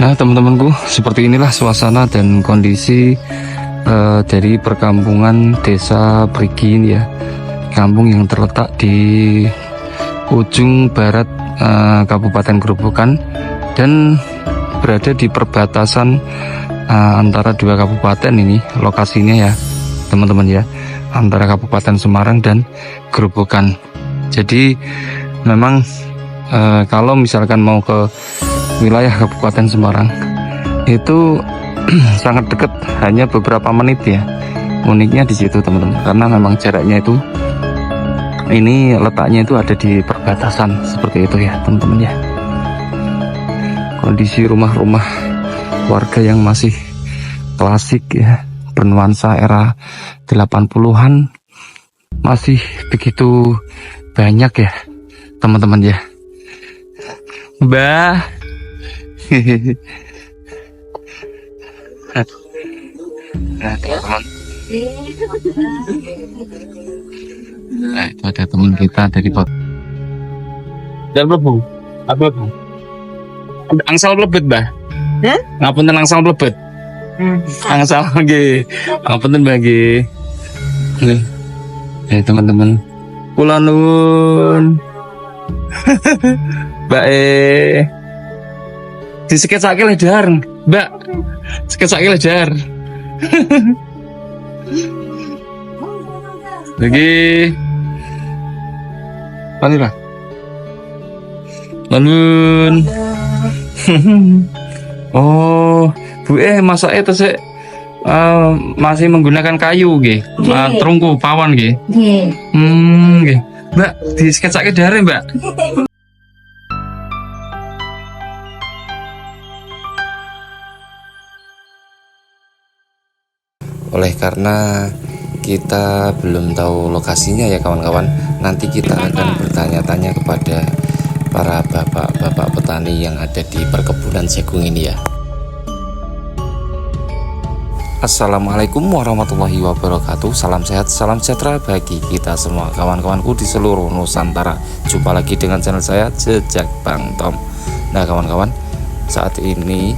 Nah, teman-temanku, seperti inilah suasana dan kondisi dari perkampungan Desa Prigi ini ya. Kampung yang terletak di ujung barat Kabupaten Grobogan dan berada di perbatasan antara dua kabupaten ini lokasinya ya, teman-teman ya, antara Kabupaten Semarang dan Grobogan. Jadi memang kalau misalkan mau ke wilayah Kabupaten Semarang itu sangat dekat, hanya beberapa menit ya. Uniknya di situ teman-teman, karena memang jaraknya itu, ini letaknya itu ada di perbatasan seperti itu ya teman-teman ya. Kondisi rumah-rumah warga yang masih klasik ya, bernuansa era 80-an masih begitu banyak ya teman-teman ya. Mbah nah teman-teman, nah itu ada teman kita dari pot dan lebu apa bu angsal lebet bah ngapunten angsal lebet angsal lagi ngapunten bagi nih teman-teman kula nuwun mbak diseketsake lejar mbak, seketsake lejar lagi panira lanun oh bu masak itu sih masih menggunakan kayu nggih, terungku pawon nggih. Nggih. Mbak, disketsake dare, Mbak. Oleh karena kita belum tahu lokasinya ya kawan-kawan, nanti kita akan bertanya-tanya kepada para bapak-bapak petani yang ada di perkebunan jagung ini ya. Assalamualaikum warahmatullahi wabarakatuh. Salam sehat, salam sejahtera bagi kita semua kawan-kawanku di seluruh Nusantara. Jumpa lagi dengan channel saya, Jejak Bang Tom. Nah kawan-kawan, saat ini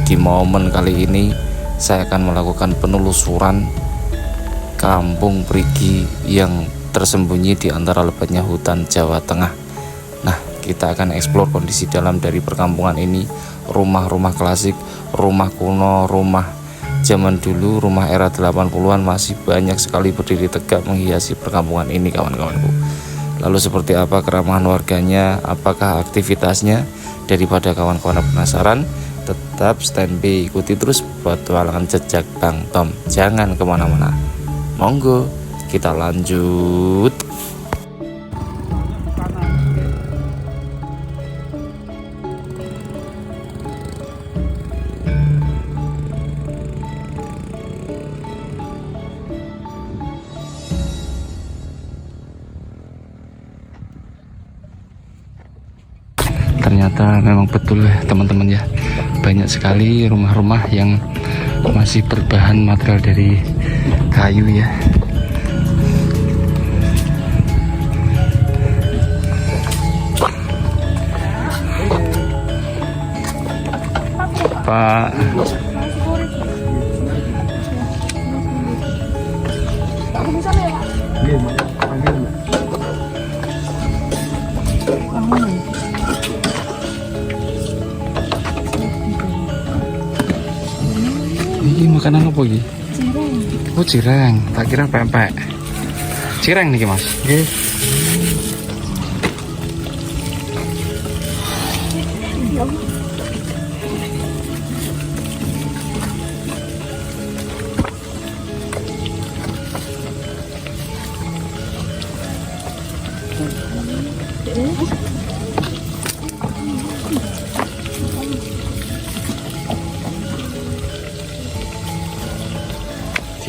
di momen kali ini saya akan melakukan penelusuran Kampung Prigi yang tersembunyi di antara lebatnya hutan Jawa Tengah. Nah, kita akan eksplor kondisi dalam dari perkampungan ini, rumah-rumah klasik, rumah kuno, rumah zaman dulu, rumah era 80-an masih banyak sekali berdiri tegak menghiasi perkampungan ini kawan-kawanku. Lalu seperti apa keramahan warganya, apakah aktivitasnya? Daripada kawan-kawan penasaran, tetap standby, ikuti terus petualangan Jejak Bang Tom. Jangan kemana-mana. Monggo kita lanjut. Ternyata memang betul ya teman-teman ya, banyak sekali rumah-rumah yang masih berbahan material dari kayu ya. Pak ini makanan apa ini? Cireng. Oh cireng, tak kira pempek. Cireng nih mas. Nggih.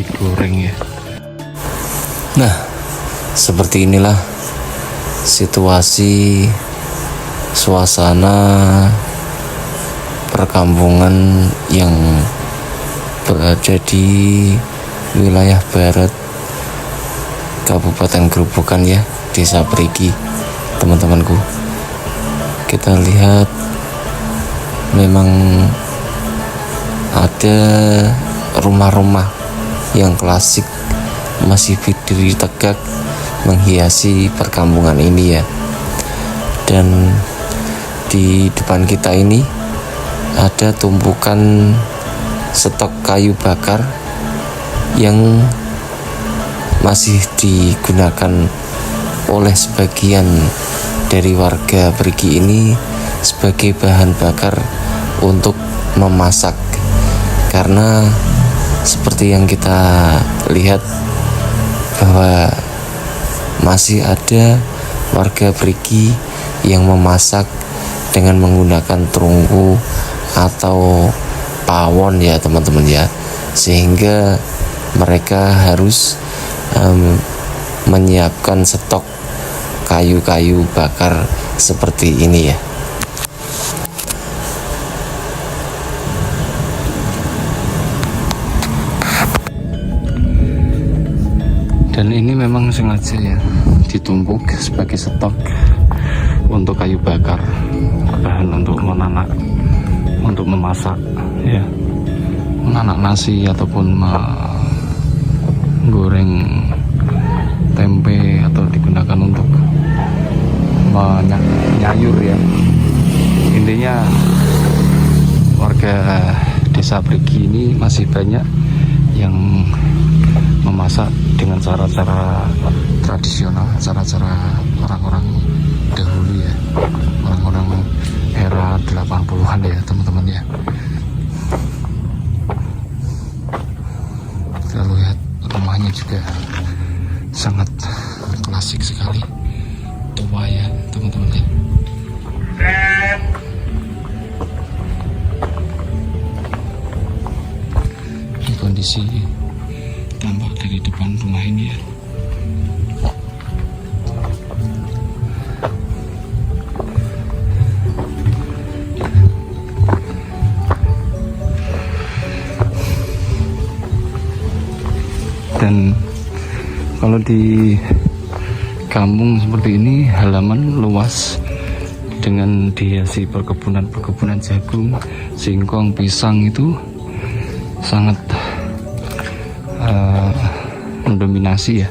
Digoreng ya. Nah, seperti inilah situasi suasana perkampungan yang berada di wilayah barat Kabupaten Grobogan ya, Desa Prigi teman-temanku. Kita lihat memang ada rumah-rumah yang klasik masih berdiri tegak menghiasi perkampungan ini ya. Dan di depan kita ini ada tumpukan stok kayu bakar yang masih digunakan oleh sebagian dari warga Perigi ini sebagai bahan bakar untuk memasak. Karena seperti yang kita lihat bahwa masih ada warga Perigi yang memasak dengan menggunakan terungku atau pawon ya teman-teman ya, sehingga mereka harus menyiapkan stok kayu-kayu bakar seperti ini ya. Dan ini memang sengaja ya ditumpuk sebagai stok untuk kayu bakar, bahan untuk menanak, untuk memasak ya, menanak nasi ataupun menggoreng tempe, atau digunakan untuk menyayur ya. Intinya warga desa Perigi ini masih banyak yang memasak dengan cara-cara tradisional, cara-cara orang-orang dahulu ya, orang-orang era 80-an ya teman-teman ya. Kita lihat rumahnya juga sangat klasik sekali, tua ya teman-teman ya. Ini kondisi tampak dari depan rumah ini ya. Dan kalau di kampung seperti ini, halaman luas dengan dihiasi perkebunan jagung, singkong, pisang itu sangat mendominasi ya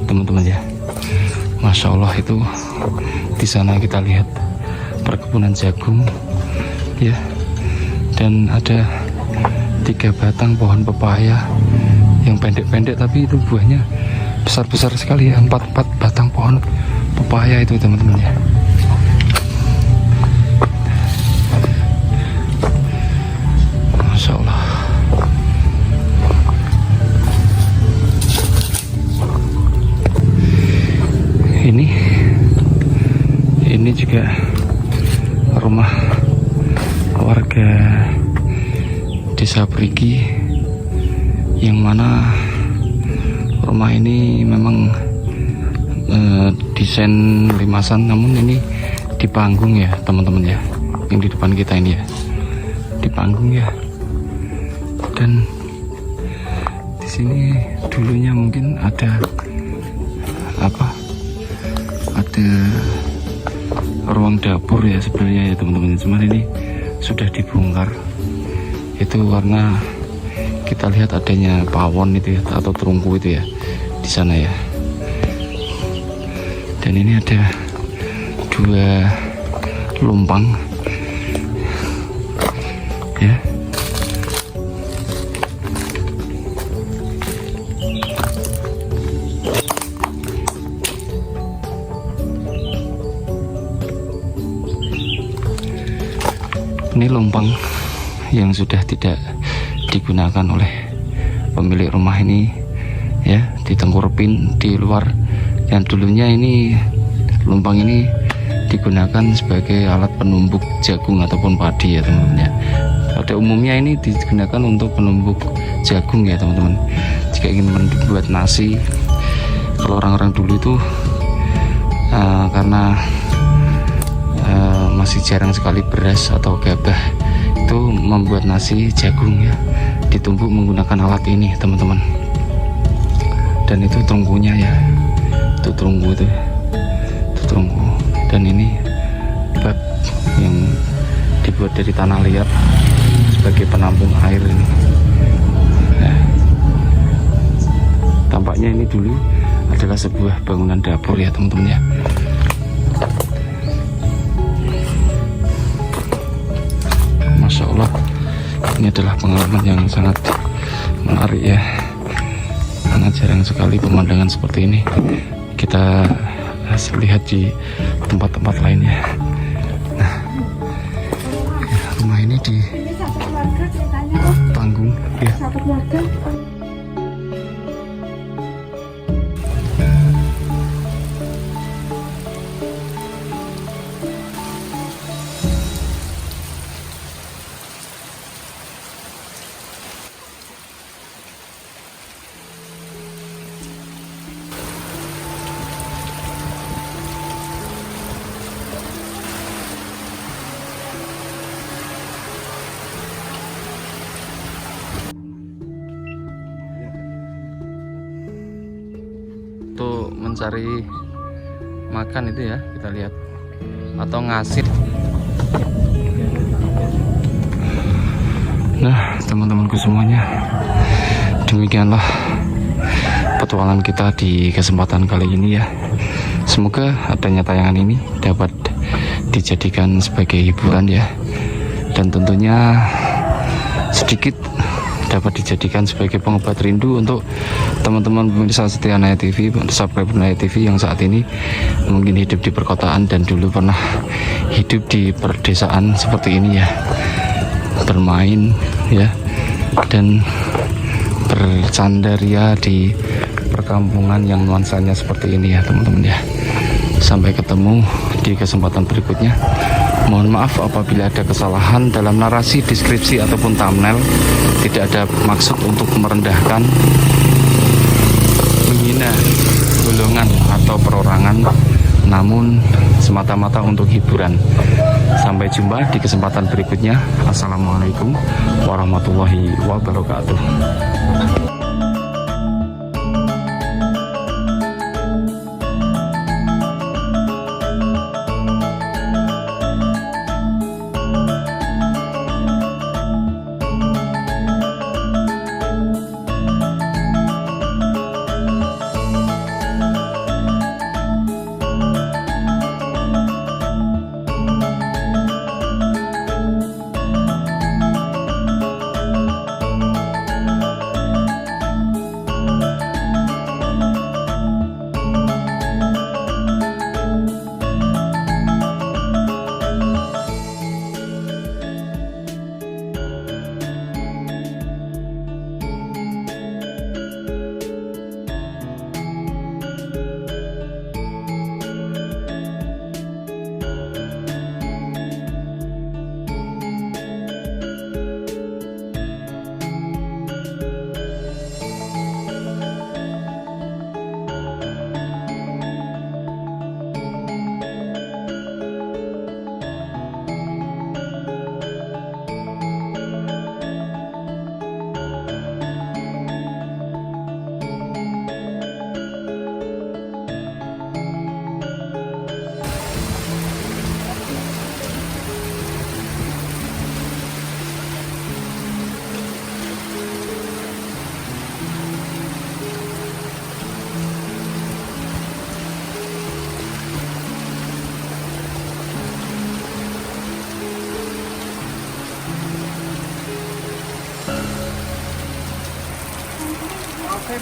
teman-teman ya. Masya Allah, itu di sana kita lihat perkebunan jagung ya, dan ada 3 batang pohon pepaya yang pendek-pendek tapi itu buahnya besar-besar sekali ya. 4 batang pohon pepaya itu teman-teman ya. Masya Allah. Ini juga rumah warga desa Perigi, yang mana rumah ini memang desain limasan, namun ini dipanggung ya teman-teman ya. Yang di depan kita ini ya dipanggung ya. Dan di sini dulunya mungkin ada ruang dapur ya sebenarnya ya teman-teman, cuman ini sudah dibongkar. Itu karena kita lihat adanya pawon itu ya, atau terungku itu ya di sana ya. Dan ini ada 2 lumpang ya. Ini lumpang yang sudah tidak digunakan oleh pemilik rumah ini ya, ditengkurapin di luar. Yang dulunya ini lumpang ini digunakan sebagai alat penumbuk jagung ataupun padi ya teman-teman ya. Pada umumnya ini digunakan untuk penumbuk jagung ya teman-teman. Jika ingin membuat nasi, kalau orang-orang dulu itu karena masih jarang sekali beras atau gabah, itu membuat nasi jagung ya, ditumbuk menggunakan alat ini teman-teman. Dan itu terungkunya ya, itu terungku itu terungku. Dan ini bak yang dibuat dari tanah liat sebagai penampung air ini. Nah, tampaknya ini dulu adalah sebuah bangunan dapur ya teman-teman ya. Masya Allah, ini adalah pengalaman yang sangat menarik ya, karena jarang sekali pemandangan seperti ini kita lihat di tempat-tempat lainnya. Nah, rumah ini di satu keluarga ceritanya. panggung ya. Satu keluarga. Untuk mencari makan itu ya, kita lihat, atau ngasih. Nah teman-temanku semuanya, demikianlah petualangan kita di kesempatan kali ini ya. Semoga adanya tayangan ini dapat dijadikan sebagai hiburan ya, dan tentunya sedikit dapat dijadikan sebagai pengobat rindu untuk teman-teman pemirsa setia Naya TV, subscriber Naya TV yang saat ini mungkin hidup di perkotaan dan dulu pernah hidup di perdesaan seperti ini ya, bermain ya, dan bercandaria di perkampungan yang nuansanya seperti ini ya teman-teman ya. Sampai ketemu di kesempatan berikutnya. Mohon maaf apabila ada kesalahan dalam narasi, deskripsi ataupun thumbnail. Tidak ada maksud untuk merendahkan, menghina golongan atau perorangan, namun semata-mata untuk hiburan. Sampai jumpa di kesempatan berikutnya. Assalamualaikum warahmatullahi wabarakatuh. Oke,